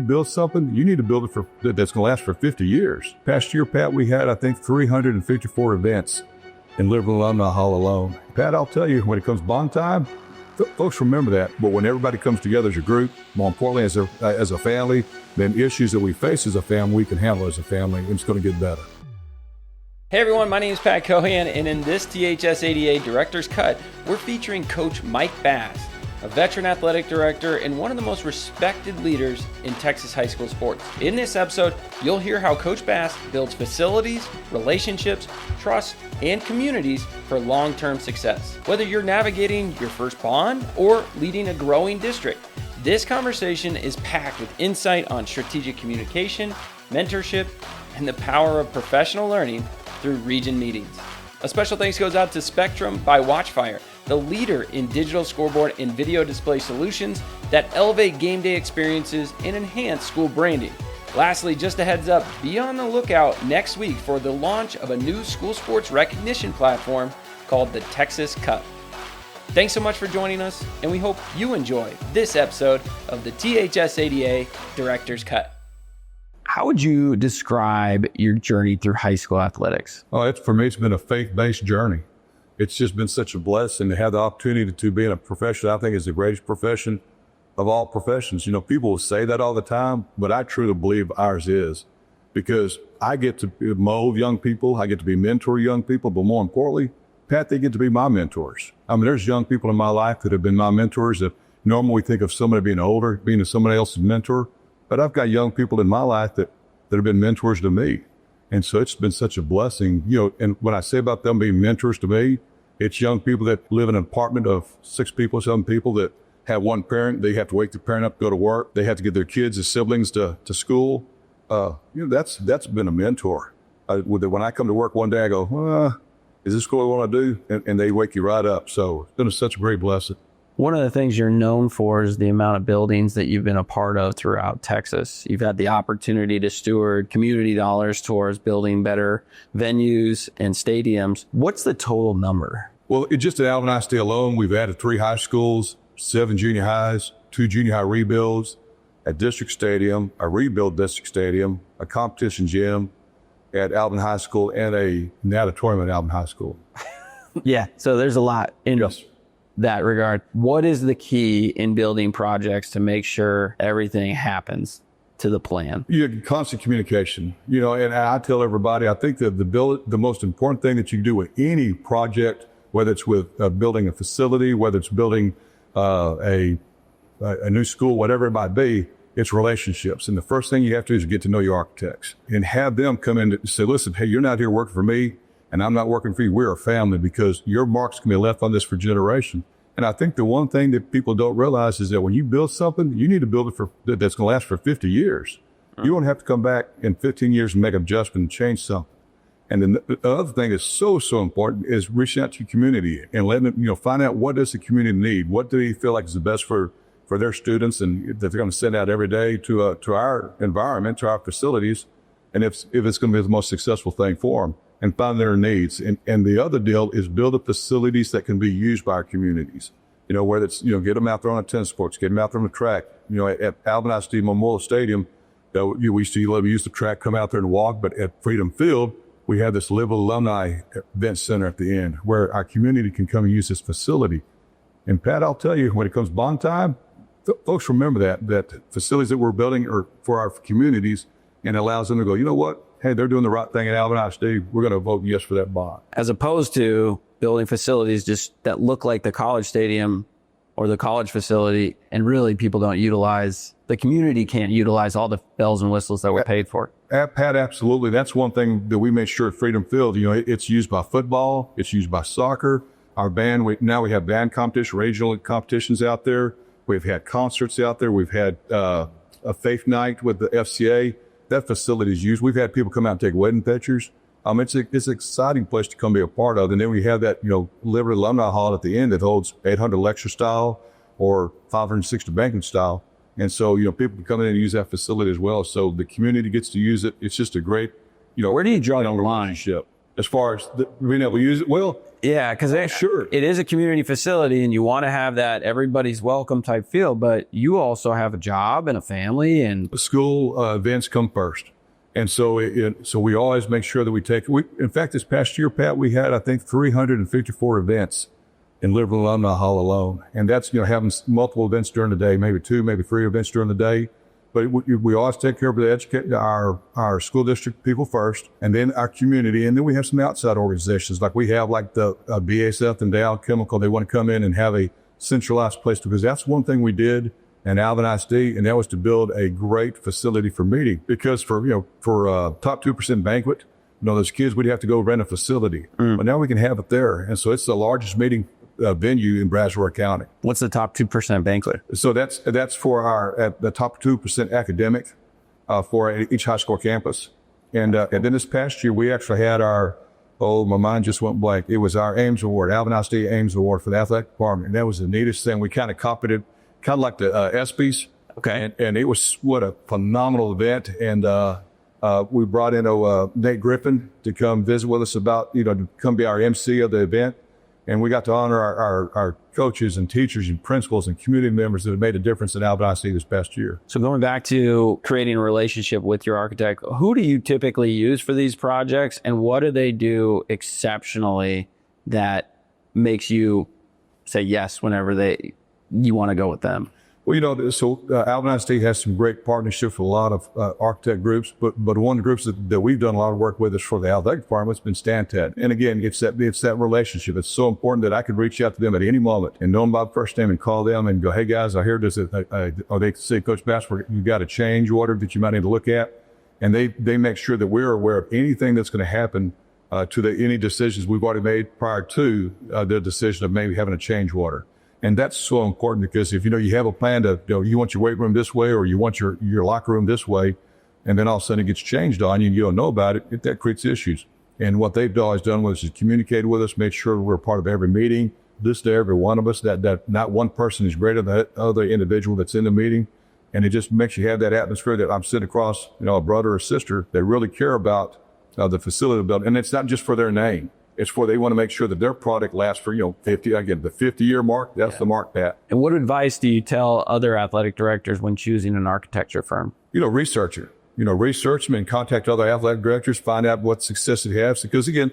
build something, you need to build it that's going to last for 50 years. Past year, Pat, we had, I think, 354 events in Liberal Alumni Hall alone. Pat, I'll tell you, when it comes bond time, folks remember that. But when everybody comes together as a group, more importantly as a family, then issues that we face as a family, we can handle as a family, and it's going to get better. Hey everyone, my name is Pat Cohan, and in this THSADA Director's Cut, we're featuring Coach Mike Bass, a veteran athletic director and one of the most respected leaders in Texas high school sports. In this episode, you'll hear how Coach Bass builds facilities, relationships, trust, and communities for long-term success. Whether you're navigating your first bond or leading a growing district, this conversation is packed with insight on strategic communication, mentorship, and the power of professional learning through region meetings. A special thanks goes out to Spectrum by Watchfire, the leader in digital scoreboard and video display solutions that elevate game day experiences and enhance school branding. Lastly, just a heads up, be on the lookout next week for the launch of a new school sports recognition platform called the Texas Cup. Thanks so much for joining us, and we hope you enjoy this episode of the THSADA Director's Cut. How would you describe your journey through high school athletics? For me, it's been a faith-based journey. It's just been such a blessing to have the opportunity to be in a profession I think is the greatest profession of all professions. You know, people will say that all the time, but I truly believe ours is, because I get to mold young people, I get to mentor young people, but more importantly, Pat, they get to be my mentors. I mean, there's young people in my life that have been my mentors that normally we think of somebody being older, being somebody else's mentor, but I've got young people in my life that have been mentors to me. And so it's been such a blessing, you know, and when I say about them being mentors to me, it's young people that live in an apartment of 6 people, 7 people that have one parent. They have to wake the parent up, go to work. They have to get their kids as siblings to school. You know, that's been a mentor. When I come to work one day, I go, is this what I want to do? And they wake you right up. So it's been such a great blessing. One of the things you're known for is the amount of buildings that you've been a part of throughout Texas. You've had the opportunity to steward community dollars towards building better venues and stadiums. What's the total number? Well, just at Alvin ISD alone, we've added 3 high schools, 7 junior highs, 2 junior high rebuilds, a district stadium, a rebuilt district stadium, a competition gym at Alvin High School, and an auditorium at Alvin High School. Yeah, so there's a lot in that regard. What is the key in building projects to make sure everything happens to the plan? Constant communication, you know, and I tell everybody, I think that the most important thing that you can do with any project, whether it's with building a facility, whether it's building a new school, whatever it might be, it's relationships. And the first thing you have to do is get to know your architects and have them come in and say, listen, hey, you're not here working for me, and I'm not working for you. We're a family, because your marks can be left on this for generations. And I think the one thing that people don't realize is that when you build something, you need to build it that's going to last for 50 years. You won't have to come back in 15 years and make an adjustment and change something. And then the other thing that's so important is reaching out to your community and letting them, you know, find out what does the community need? What do they feel like is the best for their students and that they're going to send out every day to our environment, to our facilities, and if it's going to be the most successful thing for them, and find their needs. And the other deal is build up facilities that can be used by our communities. You know, whether it's, you know, get them out there on a tennis courts, get them out there on the track. You know, at Alvin ISD Memorial Stadium, we used to use the track, come out there and walk, but at Freedom Field, we have this Liberal Alumni Event Center at the end where our community can come and use this facility. And Pat, I'll tell you, when it comes bond time, folks remember that facilities that we're building are for our communities, and allows them to go, you know what? Hey, they're doing the right thing at Alvin ISD. We're going to vote yes for that bond. As opposed to building facilities just that look like the college stadium or the college facility, and really people don't utilize, the community can't utilize all the bells and whistles that were paid for. Pat, absolutely. That's one thing that we made sure at Freedom Field, you know, it's used by football, it's used by soccer. Our band, now we have band competition, regional competitions out there. We've had concerts out there. We've had a faith night with the FCA. That facility is used. We've had people come out and take wedding pictures. It's an exciting place to come be a part of. And then we have that, you know, Liberty Alumni Hall at the end that holds 800 lecture style or 560 banquet style. And so, you know, people can come in and use that facility as well. So the community gets to use it. It's just a great, you know. Where do you draw the line? As far as being able to use it? Well, Yeah, because sure. it is a community facility and you want to have that everybody's welcome type feel, but you also have a job and a family and School events come first. And so so we always make sure that in fact, this past year, Pat, we had, I think, 354 events in Liberal Alumni Hall alone. And that's, having multiple events during the day, maybe 2, maybe 3 events during the day. But we always take care of our school district people first, and then our community. And then we have some outside organizations, like we have like the BASF and Dow Chemical. They want to come in and have a centralized place, because that's one thing we did in Alvin ISD, and that was to build a great facility for meeting. Because for top 2% banquet, those kids, we'd have to go rent a facility. But now we can have it there. And so it's the largest meeting venue in Brazoria County. what's the top 2% banquet? So that's for the top 2% academic for each high school campus. And then this past year, we actually had my mind just went blank. It was our Ames Award, Alvin ISD Ames Award for the athletic department. And that was the neatest thing. We kind of copied it, kind of like the ESPYs. Okay. And it was, what a phenomenal event. And we brought in Nate Griffin to come visit with us to come be our MC of the event. And we got to honor our coaches and teachers and principals and community members that have made a difference in Alvin ISD this past year. So going back to creating a relationship with your architect, who do you typically use for these projects, and what do they do exceptionally that makes you say yes whenever you want to go with them? Well, Alvin ISD has some great partnerships with a lot of architect groups, but one of the groups that we've done a lot of work with is for the athletic department. It's been StanTAD. And again, it's that relationship. It's so important that I could reach out to them at any moment and know them by first name and call them and go, hey guys, I hear this. Or they say, Coach Bass, you got a change order that you might need to look at. And they make sure that we're aware of anything that's going to happen to any decisions we've already made prior to the decision of maybe having a change order. And that's so important, because if you have a plan to, you want your weight room this way, or you want your locker room this way, and then all of a sudden it gets changed on you and you don't know about it, that creates issues. And what they've always done is communicate with us, make sure we're part of every meeting, this to every one of us, that not one person is greater than the other individual that's in the meeting. And it just makes you have that atmosphere that I'm sitting across, a brother or sister that really care about the facility built. And it's not just for their name. It's they want to make sure that their product lasts for, 50, again, the 50-year mark, that's the mark, Pat. And what advice do you tell other athletic directors when choosing an architecture firm? Research it. Research them and contact other athletic directors, find out what success it has. Because again,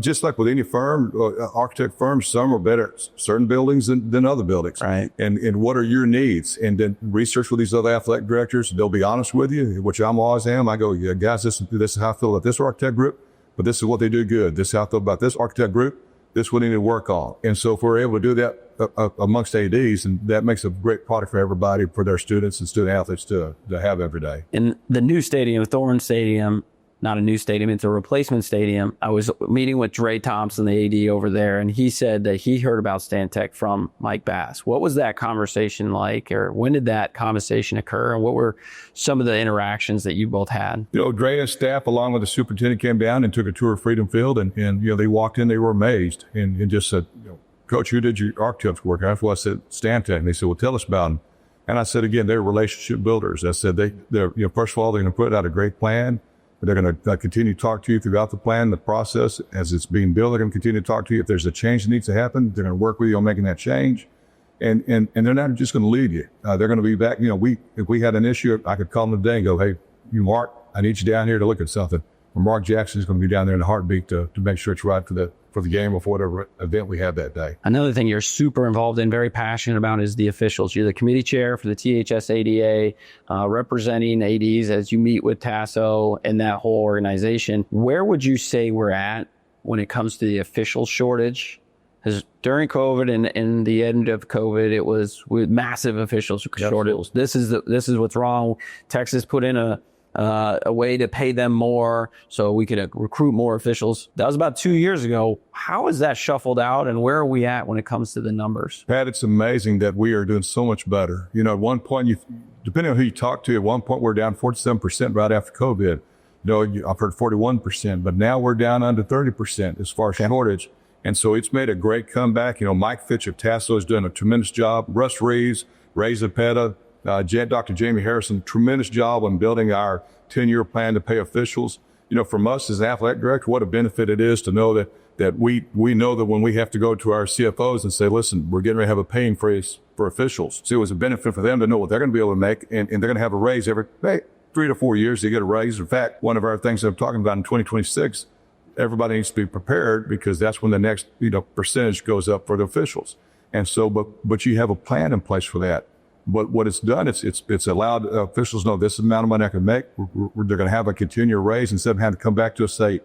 just like with any firm, architect firms, some are better at certain buildings than other buildings. Right. And what are your needs? And then research with these other athletic directors. They'll be honest with you, which I always am. I go, yeah, guys, this is how I feel about this architect group. But this is what they do good. This is how I feel about this architect group. This is what they need to work on. And so if we're able to do that amongst ADs, and that makes a great product for everybody, for their students and student athletes to have every day. In the new stadium, Thorne Stadium, not a new stadium, it's a replacement stadium. I was meeting with Dre Thompson, the AD over there, and he said that he heard about Stantec from Mike Bass. What was that conversation like, or when did that conversation occur, and what were some of the interactions that you both had? Dre and his staff, along with the superintendent, came down and took a tour of Freedom Field, and they walked in, they were amazed, and just said, Coach, who did your architect's work? After I said Stantec, and they said, well, tell us about them. And I said, again, they're relationship builders. I said, they're first of all, they're going to put out a great plan. They're going to continue to talk to you throughout the plan, the process. As it's being built, they're going to continue to talk to you. If there's a change that needs to happen, they're going to work with you on making that change. And they're not just going to leave you. They're going to be back. If we had an issue, I could call them today and go, hey, Mark, I need you down here to look at something. Or Mark Jackson is going to be down there in a heartbeat to make sure it's right for the game or for whatever event we have that day. Another thing you're super involved in, very passionate about, is the officials. You're the committee chair for the THSADA, representing ADs as you meet with TASO and that whole organization. Where would you say we're at when it comes to the official shortage? Because during COVID and the end of COVID, it was with massive official shortage. This is what's wrong. Texas put in a way to pay them more so we could recruit more officials. That was about 2 years ago. How is that shuffled out, and where are we at when it comes to the numbers? Pat, it's amazing that we are doing so much better. At one point, depending on who you talk to, at one point we're down 47% right after COVID. I've heard 41%, but now we're down under 30% as far as shortage. And so it's made a great comeback. Mike Fitch of TASO has done a tremendous job. Russ Reeves, Ray Zapeta, Dr. Jamie Harrison, tremendous job on building our 10-year plan to pay officials. from us as an athletic director, what a benefit it is to know that we know that when we have to go to our CFOs and say, listen, we're getting ready to have a pay freeze for officials. So it was a benefit for them to know what they're going to be able to make, and they're going to have a raise every 3 to 4 years. They get a raise. In fact, one of our things that I'm talking about in 2026, everybody needs to be prepared because that's when the next percentage goes up for the officials. And so, but you have a plan in place for that. But what it's done, it's allowed officials know this amount of money I can make. They're going to have a continual raise instead of having to come back to us and say,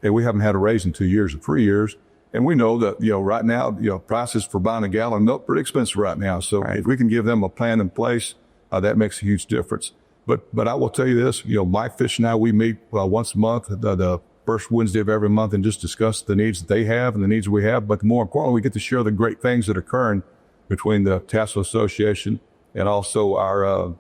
hey, we haven't had a raise in 2 years or 3 years. And we know that, right now, prices for buying a gallon of milk pretty expensive right now. So if we can give them a plan in place, that makes a huge difference. But I will tell you this, Mike Fish and I, we meet once a month, the first Wednesday of every month, and just discuss the needs that they have and the needs we have. But more importantly, we get to share the great things that are occurring between the THSADA Association and also our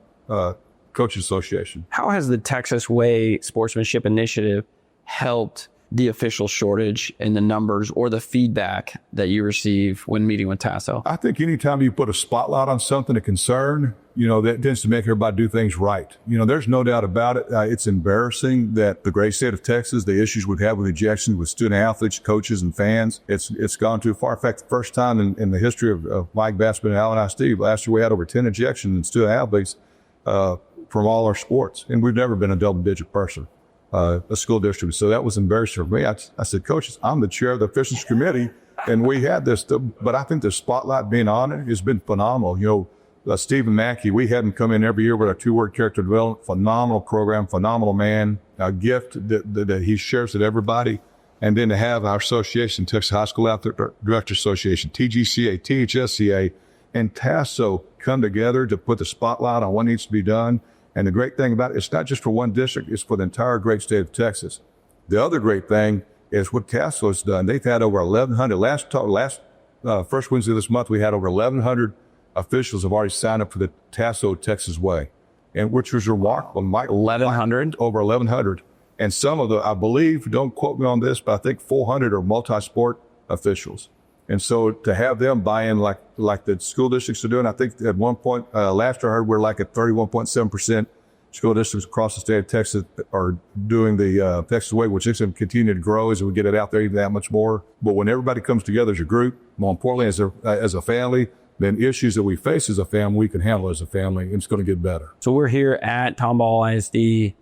Coaches Association. How has the Texas Way Sportsmanship Initiative helped the official shortage and the numbers or the feedback that you receive when meeting with TASO? I think anytime you put a spotlight on something, a concern, that tends to make everybody do things right. There's no doubt about it. It's embarrassing that the great state of Texas, the issues we have with ejections with student athletes, coaches, and fans, it's gone too far. In fact, the first time in the history of Mike Bassman and Alvin ISD, last year we had over 10 ejections in student athletes from all our sports. And we've never been a double-digit person. A school district. So that was embarrassing for me. I said, coaches, I'm the chair of the officials committee, and we had this, but I think the spotlight being on it has been phenomenal. Stephen Mackey, we had him come in every year with our 2-word character development, phenomenal program, phenomenal man, a gift that he shares with everybody. And then to have our association, Texas High School Athletic Director Association, TGCA, THSCA, and TASO come together to put the spotlight on what needs to be done. And the great thing about it, it's not just for one district, it's for the entire great state of Texas. The other great thing is what TASO has done. They've had over 1,100, last first Wednesday of this month, we had over 1,100 officials have already signed up for the TASO Texas Way, and which was remarkable. 1,100? Over 1,100. And some of I believe, don't quote me on this, but I think 400 are multi-sport officials. And so to have them buy in like the school districts are doing, I think at one point, last year I heard we're like at 31.7% school districts across the state of Texas are doing the Texas Way, which is going to continue to grow as we get it out there even that much more. But when everybody comes together as a group, more importantly as a family, then issues that we face as a family, we can handle as a family, and it's going to get better. So we're here at Tomball ISD,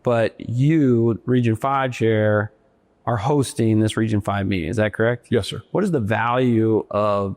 but you, Region 5 Chair, are hosting this Region 5 meeting. Is that correct? Yes, sir. What is the value of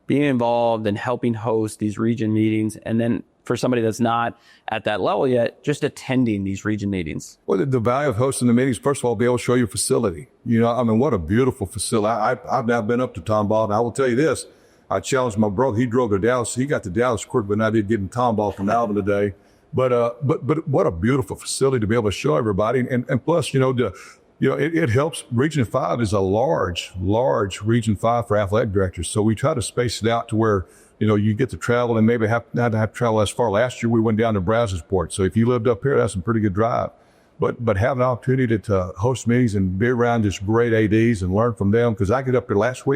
being involved and helping host these region meetings? And then for somebody that's not at that level yet, just attending these region meetings? Well, the value of hosting the meetings, first of all, be able to show your facility. What a beautiful facility. I've now been up to Tomball, and I will tell you this. I challenged my brother. He drove to Dallas. He got to Dallas quicker than I did getting Tomball from Alvin today. But what a beautiful facility to be able to show everybody. And plus, it helps. Region 5 is a large Region 5 for athletic directors. So we try to space it out to where, you get to travel and maybe not have to travel as far. Last year we went down to Brazosport. So if you lived up here, that's a pretty good drive. But have an opportunity to host meetings and be around just great ADs and learn from them. Because I get up there last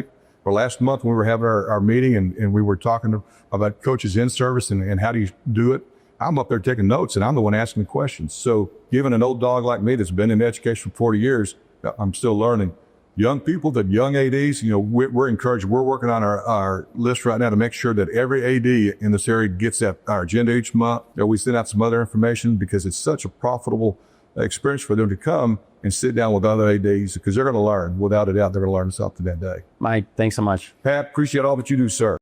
month when we were having our meeting and we were talking about coaches in service and how do you do it. I'm up there taking notes, and I'm the one asking the questions. So given an old dog like me that's been in education for 40 years, I'm still learning. Young people, the young ADs, we're encouraged. We're working on our list right now to make sure that every AD in this area gets our agenda each month. We send out some other information because it's such a profitable experience for them to come and sit down with other ADs because they're going to learn. Without a doubt, they're going to learn something that day. Mike, thanks so much. Pat, appreciate all that you do, sir.